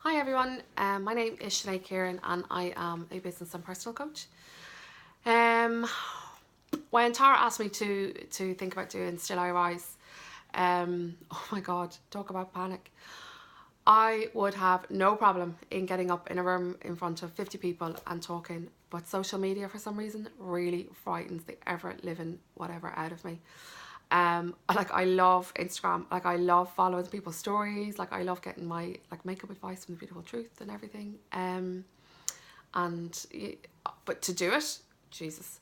Hi everyone, my name is Sinead Kieran and I am a business and personal coach. When Tara asked me to think about doing Still I Rise, oh my god, talk about panic. I would have no problem in getting up in a room in front of 50 people and talking, but social media for some reason really frightens the ever living whatever out of me. I love Instagram. Like, I love following people's stories. Like, I love getting my makeup advice from The Beautiful Truth and everything. And but to do it, Jesus.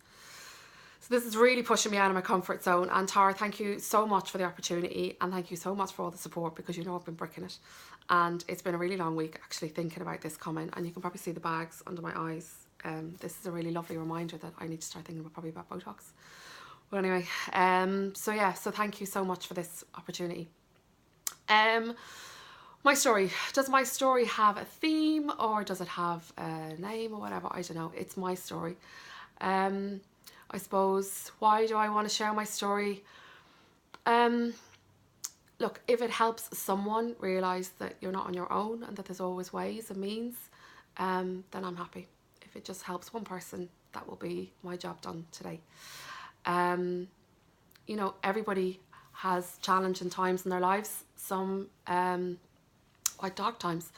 So this is really pushing me out of my comfort zone. And Tara, thank you so much for the opportunity, and thank you so much for all the support, because I've been bricking it, and it's been a really long week actually thinking about this comment, and you can probably see the bags under my eyes. This is a really lovely reminder that I need to start thinking about Botox. But anyway, so thank you so much for this opportunity. My story. Does my story have a theme, or does it have a name or whatever? I don't know. It's my story. I suppose, why do I want to share my story? Look, if it helps someone realise that you're not on your own and that there's always ways and means, then I'm happy. If it just helps one person, that will be my job done today. Everybody has challenging times in their lives, some quite dark times,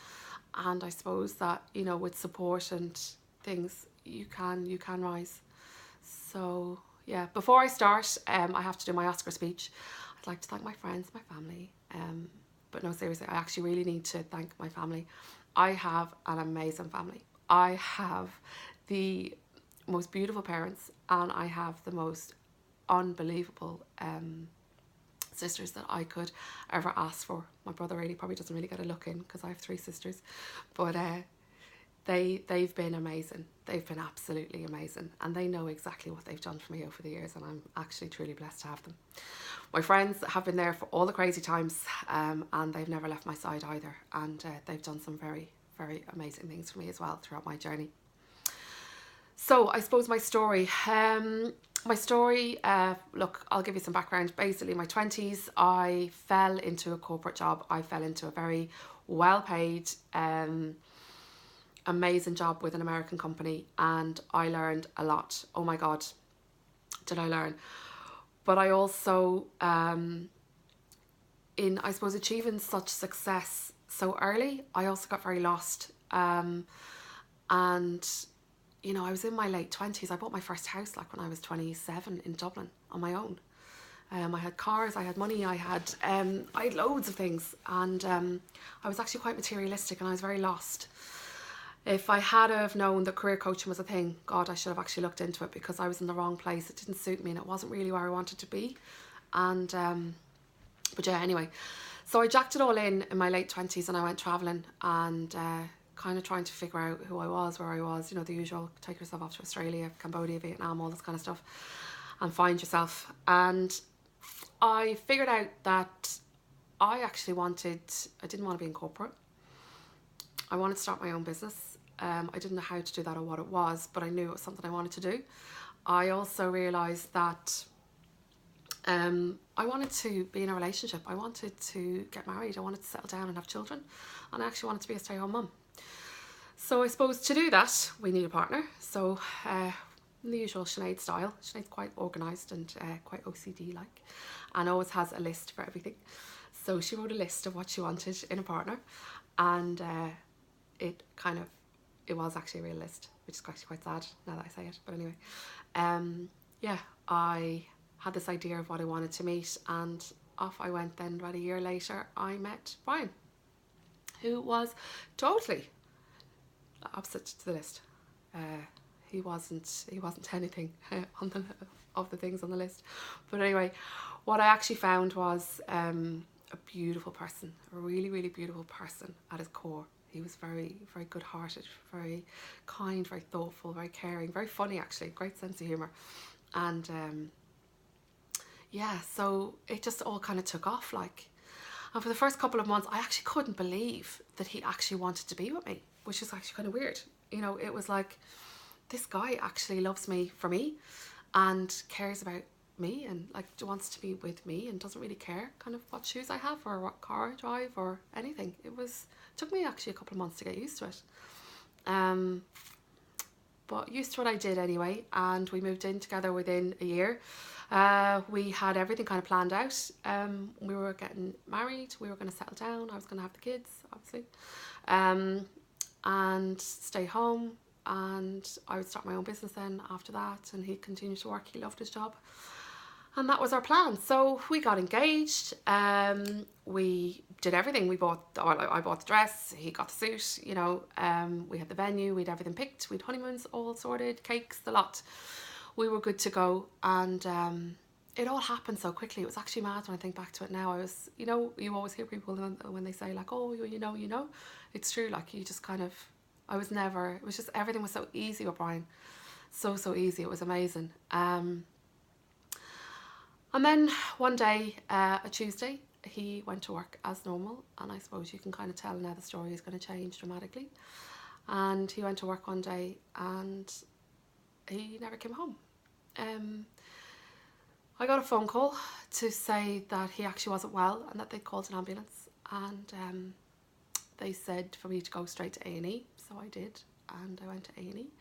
and I suppose that with support and things, you can rise. So yeah, before I start, I have to do my Oscar speech. I'd like to thank my friends, my family, but no, seriously, I actually really need to thank my family. I have an amazing family. I have the most beautiful parents, and I have the most unbelievable sisters that I could ever ask for. My brother really probably doesn't really get a look in because I have 3 sisters, but they've been amazing. They've been absolutely amazing, and they know exactly what they've done for me over the years, and I'm actually truly blessed to have them. My friends have been there for all the crazy times, and they've never left my side either, and they've done some very, very amazing things for me as well throughout my journey. So I suppose my story, look, I'll give you some background. Basically, in my 20s, I fell into a corporate job. I fell into a very well-paid, amazing job with an American company, and I learned a lot. Oh my God, did I learn. But I also, in, I suppose, achieving such success so early, I also got very lost. And I was in my late 20s. I bought my first house when I was 27 in Dublin on my own. I had cars, I had money, I had loads of things, and I was actually quite materialistic, and I was very lost. If I had have known that career coaching was a thing, God, I should have actually looked into it, because I was in the wrong place. It didn't suit me, and it wasn't really where I wanted to be. And but yeah, anyway, so I jacked it all in my late 20s, and I went travelling, and kind of trying to figure out who I was, where I was, the usual, take yourself off to Australia, Cambodia, Vietnam, all this kind of stuff, and find yourself. And I figured out that I didn't want to be in corporate. I wanted to start my own business. I didn't know how to do that or what it was, but I knew it was something I wanted to do. I also realised that I wanted to be in a relationship. I wanted to get married. I wanted to settle down and have children. And I actually wanted to be a stay-at-home mum. So I suppose to do that, we need a partner. So in the usual Sinead style, Sinead's quite organised and quite OCD-like, and always has a list for everything. So she wrote a list of what she wanted in a partner, and it was actually a real list, which is actually quite sad now that I say it. But anyway, I had this idea of what I wanted to meet, and off I went. Then about a year later, I met Brian, who was totally opposite to the list. He wasn't anything of the things on the list. But anyway, what I actually found was a beautiful person, a really, really beautiful person at his core. He was very, very good-hearted, very kind, very thoughtful, very caring, very funny actually, great sense of humour. And so it just all kind of took off And for the first couple of months, I actually couldn't believe that he actually wanted to be with me, which is actually kind of weird. It was like, this guy actually loves me for me and cares about me and wants to be with me and doesn't really care kind of what shoes I have or what car I drive or anything. It was Took me actually a couple of months to get used to it. But used to what I did anyway, and we moved in together within a year. We had everything kind of planned out. We were getting married, we were going to settle down, I was going to have the kids, obviously, and stay home, and I would start my own business then after that, and he'd continue to work, he loved his job. And that was our plan. So we got engaged. We did everything. I bought the dress. He got the suit. You know, we had the venue. We'd everything picked. We'd honeymoons all sorted, cakes, the lot. We were good to go, and it all happened so quickly. It was actually mad when I think back to it now. I was, you know, you always hear people when they say like, oh, you know, it's true. Like you just kind of, it was just everything was so easy with Brian, so easy. It was amazing. And then one day, a Tuesday, he went to work as normal, and I suppose you can kind of tell now the story is going to change dramatically. And he went to work one day and he never came home. I got a phone call to say that he actually wasn't well and that they'd called an ambulance, and they said for me to go straight to A&E, so I did, and I went to A&E.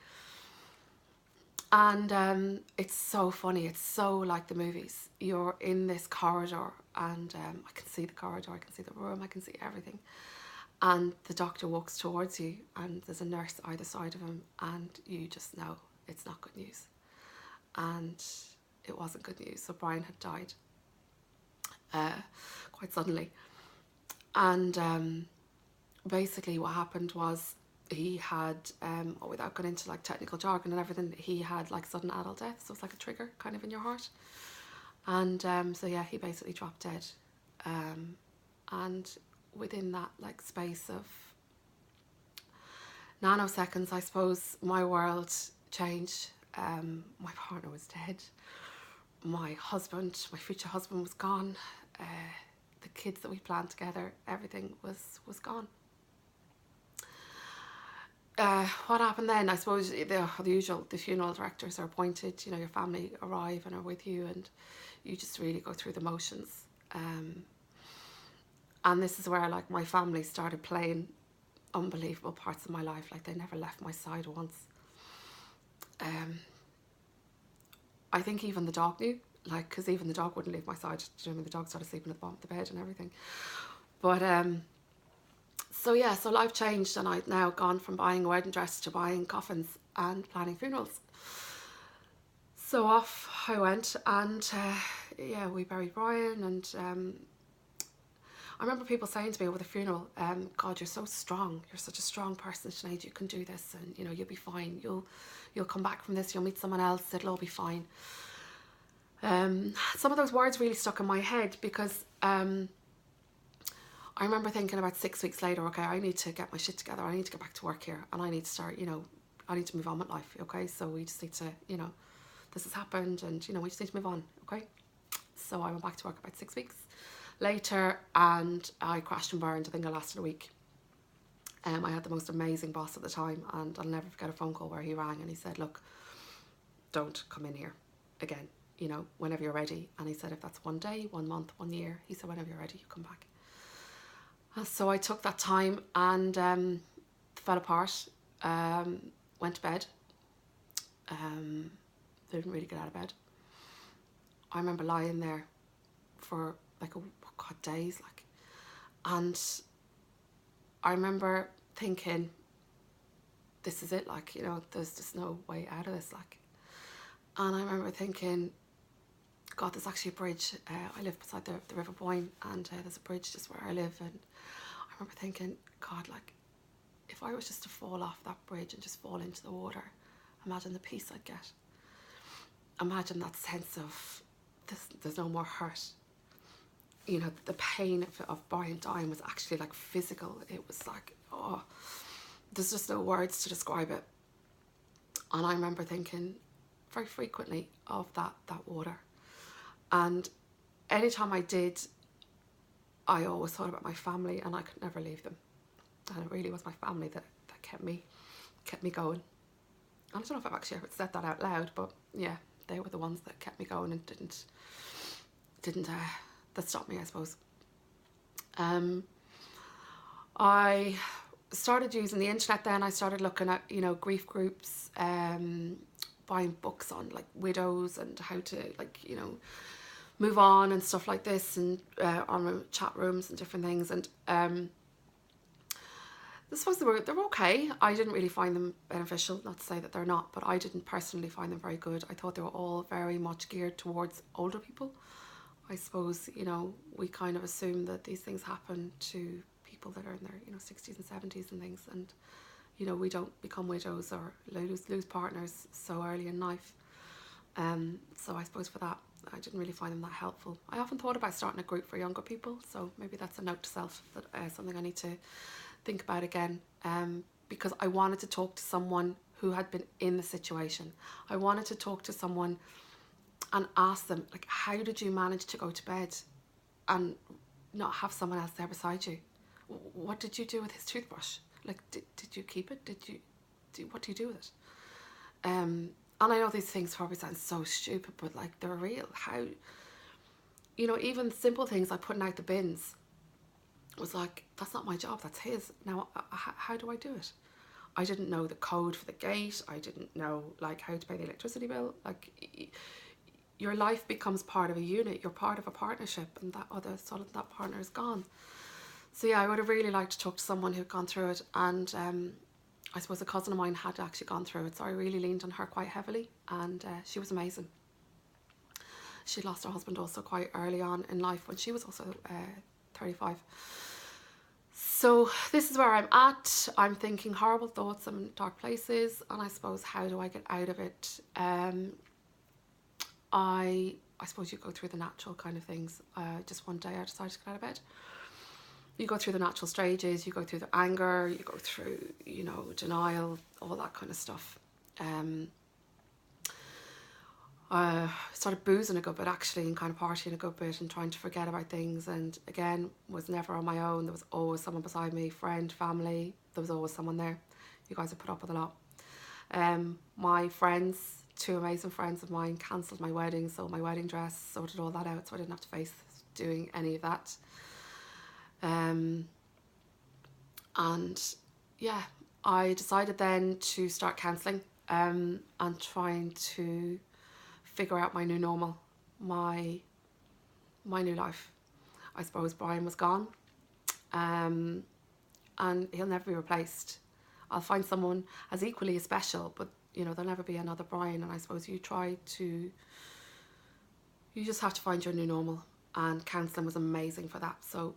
And it's so funny, it's so like the movies. You're in this corridor, and I can see the corridor, I can see the room, I can see everything. And the doctor walks towards you, and there's a nurse either side of him, and you just know it's not good news. And it wasn't good news. So Brian had died quite suddenly. And basically what happened was, he had, without going into like technical jargon and everything, he had like sudden adult death, so it's like a trigger kind of in your heart. And so yeah, he basically dropped dead. And within that like space of nanoseconds, I suppose, my world changed. My partner was dead. My husband, my future husband, was gone. The kids that we planned together, everything was gone. What happened then? I suppose the usual, the funeral directors are appointed, you know, your family arrive and are with you, and you just really go through the motions. And this is where like my family started playing unbelievable parts of my life. Like they never left my side once. I think even the dog knew, like, because even the dog wouldn't leave my side. Do you know what I mean? The dog started sleeping at the bottom of the bed and everything. But so yeah, so life changed, and I'd now gone from buying a wedding dress to buying coffins and planning funerals. So off I went, and yeah, we buried Brian, and I remember people saying to me over the funeral, God, you're so strong, you're such a strong person, Sinead, you can do this, and you know, you'll be fine, you'll come back from this, you'll meet someone else, it'll all be fine. Some of those words really stuck in my head, because I remember thinking about 6 weeks later, okay, I need to get my shit together, I need to get back to work here, and I need to start, you know, I need to move on with life, okay? So we just need to, you know, this has happened, and, you know, we just need to move on, okay? So I went back to work about 6 weeks later, and I crashed and burned. I think I lasted a week. I had the most amazing boss at the time, and I'll never forget a phone call where he rang and he said, look, don't come in here again, you know, whenever you're ready. And he said, if that's 1 day, 1 month, 1 year, he said, whenever you're ready, you come back. So I took that time and fell apart, went to bed, didn't really get out of bed. I remember lying there for like days, like, and I remember thinking, this is it, like, you know, there's just no way out of this, like. And I remember thinking, God, there's actually a bridge. I live beside the River Boyne, and there's a bridge just where I live, and I remember thinking, God, like, if I was just to fall off that bridge and just fall into the water, imagine the peace I'd get. Imagine that sense of there's no more hurt. You know, the pain of Brian dying was actually like physical. It was like, oh, there's just no words to describe it. And I remember thinking very frequently of that water. And anytime I did, I always thought about my family, and I could never leave them. And it really was my family that kept me going. And I don't know if I've actually ever said that out loud, but yeah, they were the ones that kept me going and didn't that stopped me, I suppose. I started using the internet then. I started looking at, you know, grief groups, buying books on like widows and how to, like, you know, move on and stuff like this, and on chat rooms and different things. And I suppose they're okay. I didn't really find them beneficial, not to say that they're not, but I didn't personally find them very good. I thought they were all very much geared towards older people. I suppose, you know, we kind of assume that these things happen to people that are in their, you know, 60s and 70s and things, and, you know, we don't become widows or lose partners so early in life. So I suppose for that, I didn't really find them that helpful. I often thought about starting a group for younger people, so maybe that's a note to self, that something I need to think about again, because I wanted to talk to someone who had been in the situation. I wanted to talk to someone and ask them, like, how did you manage to go to bed and not have someone else there beside you? What did you do with his toothbrush? Like, did you keep it? What do you do with it? And I know these things probably sound so stupid, but like, they're real. How, you know, even simple things like putting out the bins was like, that's not my job, that's his. Now, how do I do it? I didn't know the code for the gate. I didn't know like how to pay the electricity bill. Like, your life becomes part of a unit. You're part of a partnership, and that partner is gone. So yeah, I would have really liked to talk to someone who'd gone through it, and I suppose a cousin of mine had actually gone through it, so I really leaned on her quite heavily, and she was amazing. She lost her husband also quite early on in life, when she was also 35. So this is where I'm at. I'm thinking horrible thoughts, I'm in dark places, and I suppose, how do I get out of it? I suppose you go through the natural kind of things. Just one day I decided to get out of bed. You go through the natural stages, you go through the anger, you go through, you know, denial, all that kind of stuff. I started boozing a good bit actually, and kind of partying a good bit and trying to forget about things, and again, was never on my own. There was always someone beside me, friend, family, there was always someone there. You guys have put up with a lot. My friends, two amazing friends of mine, cancelled my wedding, sold my wedding dress, sorted all that out, so I didn't have to face doing any of that. And yeah, I decided then to start counselling, and trying to figure out my new normal, my new life. I suppose Brian was gone, and he'll never be replaced. I'll find someone as equally as special, but you know, there'll never be another Brian. And I suppose you just have to find your new normal, and counselling was amazing for that. So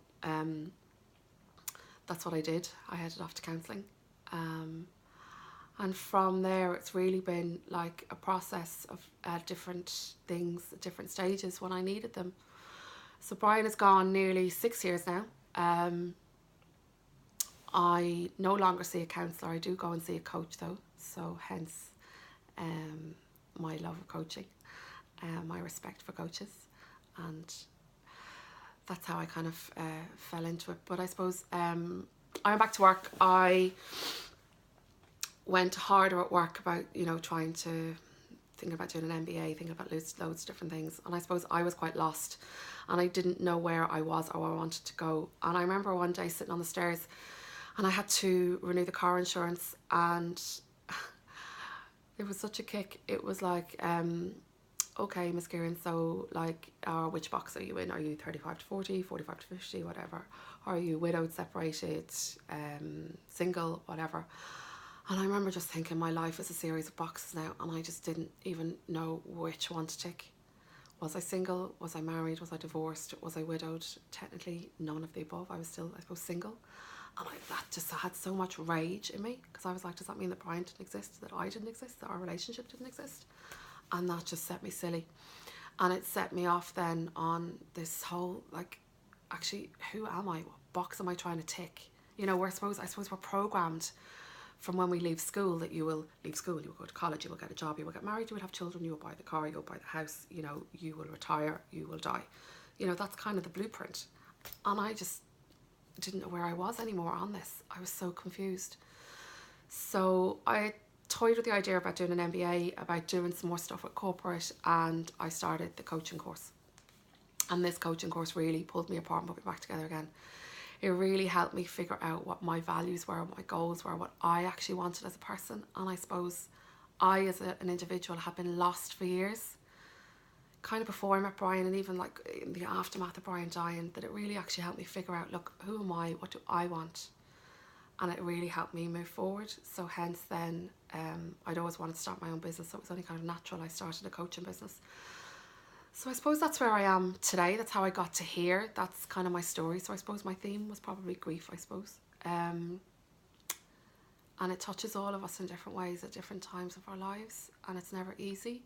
that's what I did. I headed off to counselling, and from there it's really been like a process of different things at different stages when I needed them. So Brian has gone nearly 6 years now. I no longer see a counsellor. I do go and see a coach though, so hence my love of coaching, my respect for coaches, and that's how I kind of fell into it. But I suppose I went back to work. I went harder at work about, you know, thinking about doing an MBA, thinking about loads of different things. And I suppose I was quite lost, and I didn't know where I was or where I wanted to go. And I remember one day sitting on the stairs, and I had to renew the car insurance, and it was such a kick. It was like, okay, Miss Kieran, so like, which box are you in? Are you 35 to 40, 45 to 50, whatever? Are you widowed, separated, single, whatever? And I remember just thinking, my life is a series of boxes now, and I just didn't even know which one to tick. Was I single? Was I married? Was I divorced? Was I widowed? Technically, none of the above. I was still, I suppose, single. And that just had so much rage in me, because I was like, does that mean that Brian didn't exist, that I didn't exist, that our relationship didn't exist? And that just set me silly. And it set me off then on this whole, like, actually, who am I? What box am I trying to tick? You know, I suppose we're programmed from when we leave school that you will leave school, you will go to college, you will get a job, you will get married, you will have children, you will buy the car, you will buy the house, you know, you will retire, you will die. You know, that's kind of the blueprint. And I just didn't know where I was anymore on this. I was so confused. So I toyed with the idea about doing an MBA, about doing some more stuff with corporate, and I started the coaching course. And this coaching course really pulled me apart and put me back together again. it really helped me figure out what my values were, what my goals were, what I actually wanted as a person. And I suppose I, as an individual, had been lost for years, kind of before I met Brian, and even like in the aftermath of Brian dying, that it really actually helped me figure out, look, who am I? What do I want? And it really helped me move forward. So hence then, I'd always wanted to start my own business, so it was only kind of natural I started a coaching business. So I suppose that's where I am today. That's how I got to here. That's kind of my story. So I suppose my theme was probably grief, I suppose. And it touches all of us in different ways at different times of our lives, and it's never easy.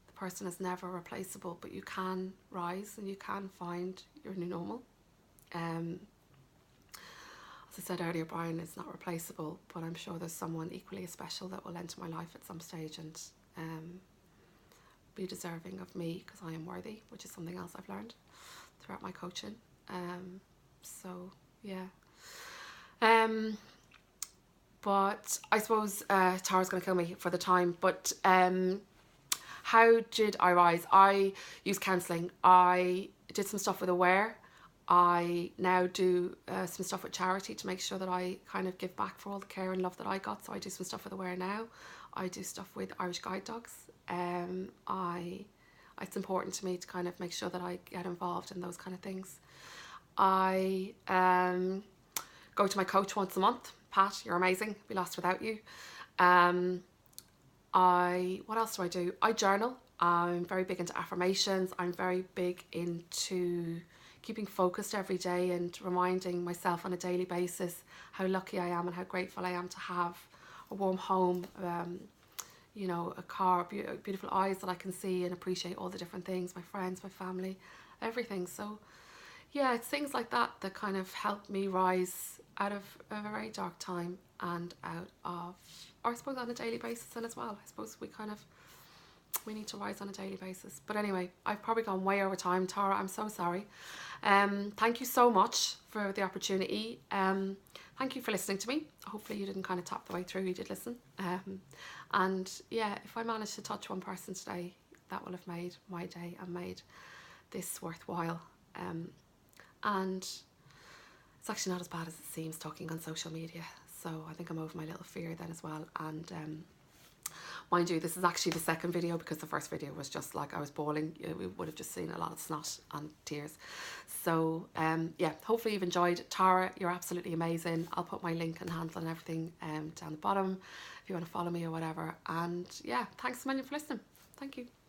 The person is never replaceable, but you can rise and you can find your new normal. As I said earlier, Brian is not replaceable, but I'm sure there's someone equally as special that will enter my life at some stage and be deserving of me, because I am worthy, which is something else I've learned throughout my coaching. So yeah. But I suppose Tara's going to kill me for the time. But how did I rise? I used counselling. I did some stuff with Aware. I now do some stuff with charity to make sure that I kind of give back for all the care and love that I got. So I do some stuff with Aware now. I do stuff with Irish Guide Dogs. It's important to me to kind of make sure that I get involved in those kind of things. I go to my coach once a month. Pat, you're amazing. Be lost without you. What else do I do? I journal. I'm very big into affirmations. I'm very big into keeping focused every day and reminding myself on a daily basis how lucky I am and how grateful I am to have a warm home, you know, a car, beautiful eyes that I can see and appreciate all the different things, my friends, my family, everything. So yeah, it's things like that that kind of help me rise out of a very dark time and out of, or I suppose on a daily basis then as well. I suppose we need to rise on a daily basis. But anyway, I've probably gone way over time. Tara, I'm so sorry. Thank you so much for the opportunity. Thank you for listening to me. Hopefully you didn't kind of tap the way through, you did listen. And yeah, if I managed to touch one person today, that will have made my day and made this worthwhile. And it's actually not as bad as it seems talking on social media. So I think I'm over my little fear then as well. And mind you, this is actually the second video, because the first video was just like I was bawling. We would have just seen a lot of snot and tears. So yeah, hopefully you've enjoyed. Tara, you're absolutely amazing. I'll put my link and handle and everything down the bottom if you want to follow me or whatever. And yeah, thanks so much for listening. Thank you.